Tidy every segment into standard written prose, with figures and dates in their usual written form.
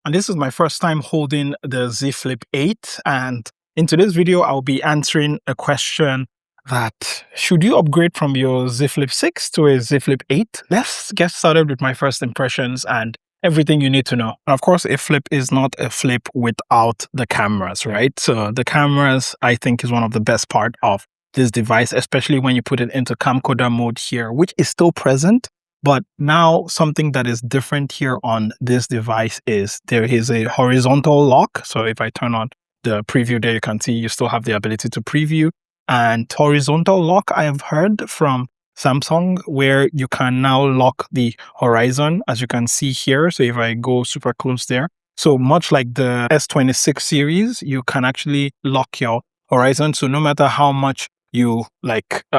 and this is my first time holding the Z Flip 8, and in today's video I'll be answering a question that should you upgrade from your Z Flip 6 to a Z Flip 8? Let's get started with my first impressions and everything you need to know. And of course, a flip is not a flip without the cameras, right? So the cameras, I think, is one of the best part of this device, especially when you put it into camcorder mode here, which is still present. But now something that is different here on this device is there is a horizontal lock. So if I turn on the preview there, you can see you still have the ability to preview. And horizontal lock, I have heard from Samsung, where you can now lock the horizon, as you can see here. So if I go super close there, so much like the S26 series, you can actually lock your horizon. So no matter how much you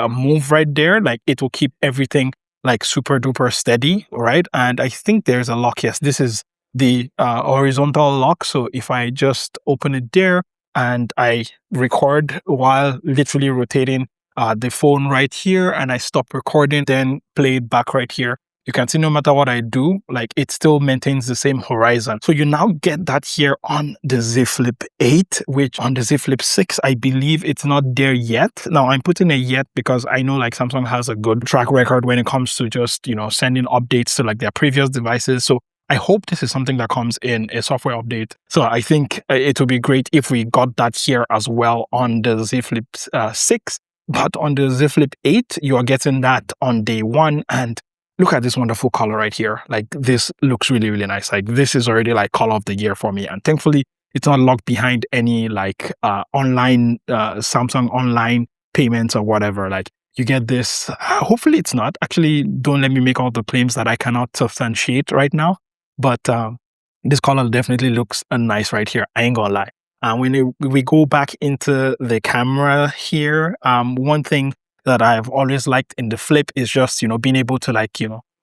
move right there, like it will keep everything like super duper steady, right? And I think there's a lock. Yes, this is the horizontal lock. So if I just open it there and I record while literally rotating the phone right here, and I stop recording, then play it back right here, you can see no matter what I do, like it still maintains the same horizon. So you now get that here on the Z Flip 8, which on the Z Flip 6, I believe it's not there yet. Now I'm putting a yet because I know like Samsung has a good track record when it comes to just, sending updates to like their previous devices. So I hope this is something that comes in a software update. So I think it would be great if we got that here as well on the Z Flip 6. But on the Z Flip 8, you are getting that on day one. And look at this wonderful color right here. Like this looks really, really nice. Like this is already like color of the year for me. And thankfully, it's not locked behind any like online Samsung online payments or whatever. Like you get this. Hopefully it's not. Actually, don't let me make all the claims that I cannot substantiate right now. But this color definitely looks nice right here. I ain't gonna lie. When we go back into the camera here, one thing that I've always liked in the Flip is just, being able to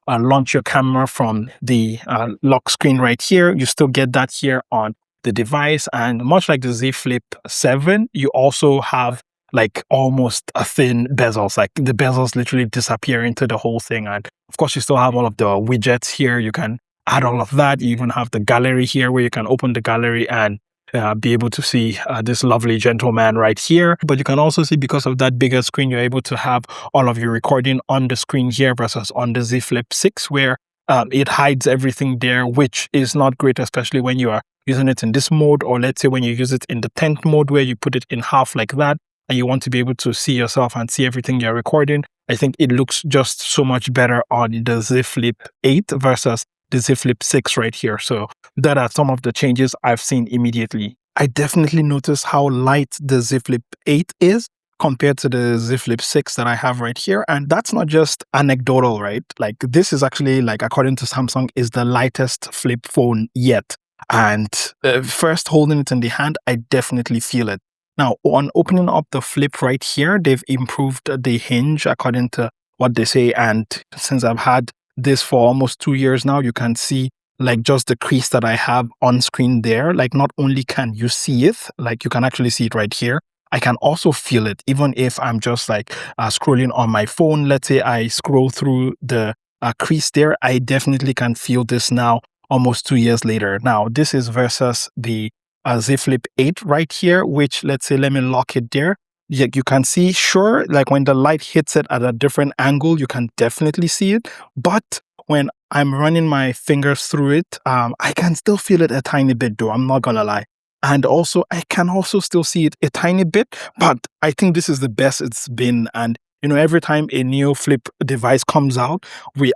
launch your camera from the lock screen right here. You still get that here on the device. And much like the Z Flip 7, you also have like almost a thin bezels, like the bezels literally disappear into the whole thing. And of course, you still have all of the widgets here. You can add all of that. You even have the gallery here where you can open the gallery and be able to see this lovely gentleman right here. But you can also see, because of that bigger screen, you're able to have all of your recording on the screen here versus on the Z Flip 6, where it hides everything there, which is not great, especially when you are using it in this mode, or let's say when you use it in the 10th mode where you put it in half like that and you want to be able to see yourself and see everything you're recording. I think it looks just so much better on the Z Flip 8 versus the Z Flip 6 right here. So that are some of the changes I've seen immediately. I definitely noticed how light the Z Flip 8 is compared to the Z Flip 6 that I have right here. And that's not just anecdotal, right? Like this is actually, like, according to Samsung, is the lightest flip phone yet. And first holding it in the hand, I definitely feel it. Now, on opening up the Flip right here, they've improved the hinge according to what they say. And since I've had this for almost 2 years now, you can see like just the crease that I have on screen there. Like not only can you see it, like you can actually see it right here, I can also feel it even if I'm just like scrolling on my phone. Let's say I scroll through the crease there, I definitely can feel this now almost 2 years later. Now this is versus the Z Flip 8 right here, which, let's say, let me lock it there. You can see, sure, like when the light hits it at a different angle, you can definitely see it. But when I'm running my fingers through it, I can still feel it a tiny bit though, I'm not gonna lie. And also, I can also still see it a tiny bit, but I think this is the best it's been. And every time a new Flip device comes out,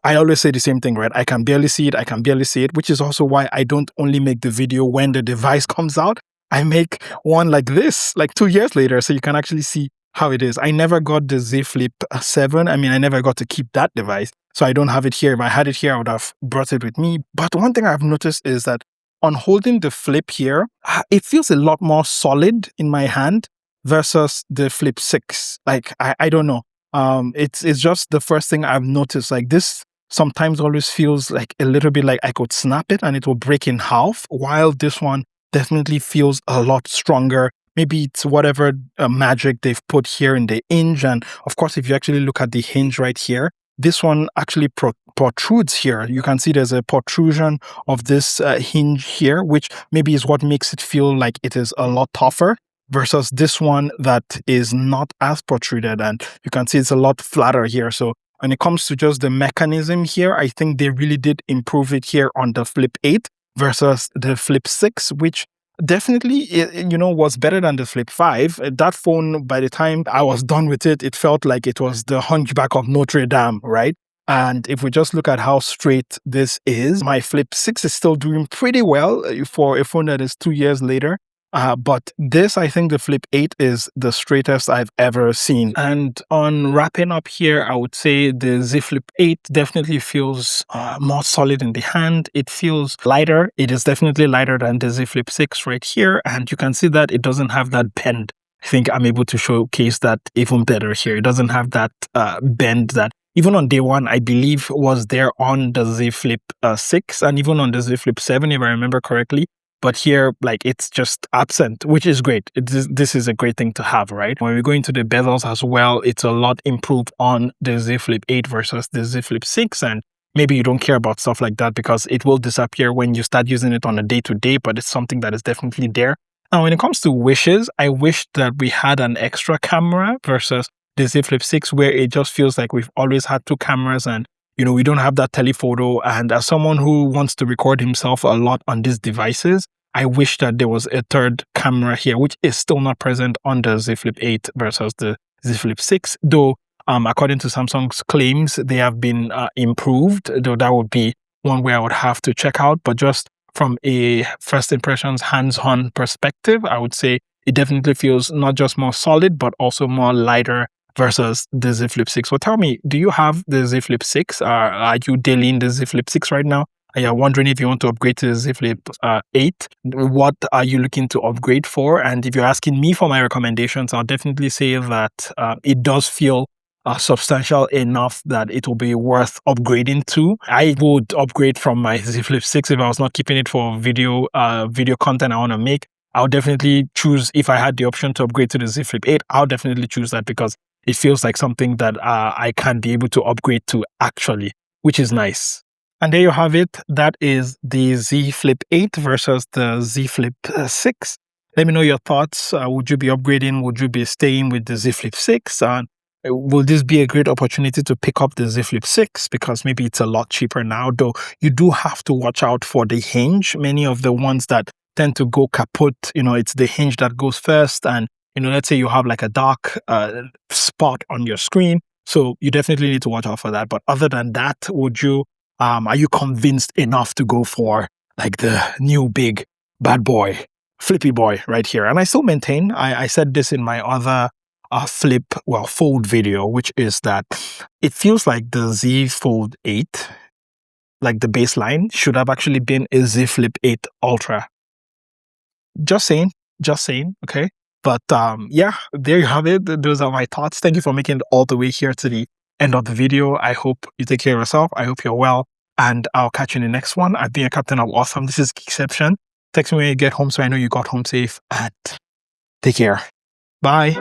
I always say the same thing, right? I can barely see it, which is also why I don't only make the video when the device comes out. I make one like this, like 2 years later, so you can actually see how it is. I never got the Z Flip 7. I mean, I never got to keep that device, so I don't have it here. If I had it here, I would have brought it with me. But one thing I've noticed is that on holding the Flip here, it feels a lot more solid in my hand versus the Flip 6. Like, I don't know. It's just the first thing I've noticed. Like this sometimes always feels like a little bit like I could snap it and it will break in half, while this one definitely feels a lot stronger. Maybe it's whatever magic they've put here in the hinge. And of course, if you actually look at the hinge right here, this one actually protrudes here. You can see there's a protrusion of this hinge here, which maybe is what makes it feel like it is a lot tougher versus this one that is not as protruded, and you can see it's a lot flatter here. So when it comes to just the mechanism here, I think they really did improve it here on the Flip 8 versus the Flip 6, which definitely, was better than the Flip 5. That phone, by the time I was done with it, it felt like it was the Hunchback of Notre Dame, right? And if we just look at how straight this is, my Flip 6 is still doing pretty well for a phone that is 2 years later. But this, I think the Flip 8 is the straightest I've ever seen. And on wrapping up here, I would say the Z Flip 8 definitely feels more solid in the hand. It feels lighter. It is definitely lighter than the Z Flip 6 right here. And you can see that it doesn't have that bend. I think I'm able to showcase that even better here. It doesn't have that bend that even on day one, I believe was there on the Z Flip 6 and even on the Z Flip 7, if I remember correctly. But here, like, it's just absent, which is great. This is a great thing to have, right? When we go into the bezels as well, it's a lot improved on the Z Flip 8 versus the Z Flip 6. And maybe you don't care about stuff like that because it will disappear when you start using it on a day-to-day, but it's something that is definitely there. Now, when it comes to wishes, I wish that we had an extra camera versus the Z Flip 6, where it just feels like we've always had two cameras and we don't have that telephoto. And as someone who wants to record himself a lot on these devices, I wish that there was a third camera here, which is still not present on the Z Flip 8 versus the Z Flip 6. Though, according to Samsung's claims, they have been improved, though that would be one way I would have to check out. But just from a first impressions, hands-on perspective, I would say it definitely feels not just more solid, but also more lighter versus the Z Flip 6. So tell me, do you have the Z Flip 6? Are you daily in the Z Flip 6 right now? Are you wondering if you want to upgrade to the Z Flip 8? What are you looking to upgrade for? And if you're asking me for my recommendations, I'll definitely say that it does feel substantial enough that it will be worth upgrading to. I would upgrade from my Z Flip 6 if I was not keeping it for video content I want to make. I would definitely choose, if I had the option to upgrade to the Z Flip 8, I'll definitely choose that because it feels like something that I can be able to upgrade to actually, which is nice. And there you have it. That is the Z Flip 8 versus the Z Flip 6. Let me know your thoughts. Would you be upgrading? Would you be staying with the Z Flip 6? And will this be a great opportunity to pick up the Z Flip 6? Because maybe it's a lot cheaper now, though you do have to watch out for the hinge. Many of the ones that tend to go kaput, it's the hinge that goes first. And let's say you have like a dark spot on your screen. So you definitely need to watch out for that. But other than that, are you convinced enough to go for like the new big bad boy, flippy boy right here? And I still maintain, I said this in my other fold video, which is that it feels like the Z Fold 8, like the baseline, should have actually been a Z Flip 8 Ultra. Just saying, okay? But yeah, there you have it. Those are my thoughts. Thank you for making it all the way here to the end of the video. I hope you take care of yourself. I hope you're well. And I'll catch you in the next one. I've been your Captain of Awesome. This is Geekception. Text me when you get home so I know you got home safe. And take care. Bye.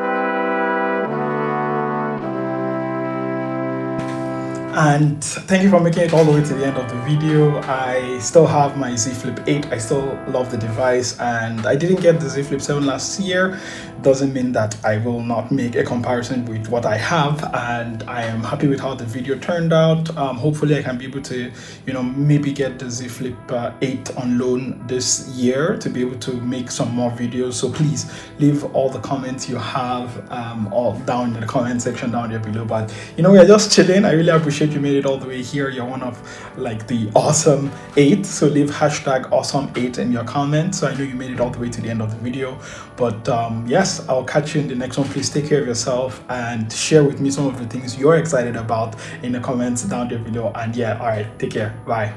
And thank you for making it all the way to the end of the video. I still have my Z Flip 8. I still love the device, and I didn't get the Z Flip 7 last year. Doesn't mean that I will not make a comparison with what I have, and I am happy with how the video turned out. Hopefully I can be able to, maybe get the Z Flip 8 on loan this year to be able to make some more videos. So please leave all the comments you have all down in the comment section down there below. But we are just chilling. I really appreciate you made it all the way here. You're one of like the awesome 8, so leave hashtag awesome 8 in your comments so I know you made it all the way to the end of the video. But yes, I'll catch you in the next one. Please take care of yourself and share with me some of the things you're excited about in the comments down there below. And yeah, all right, take care. Bye.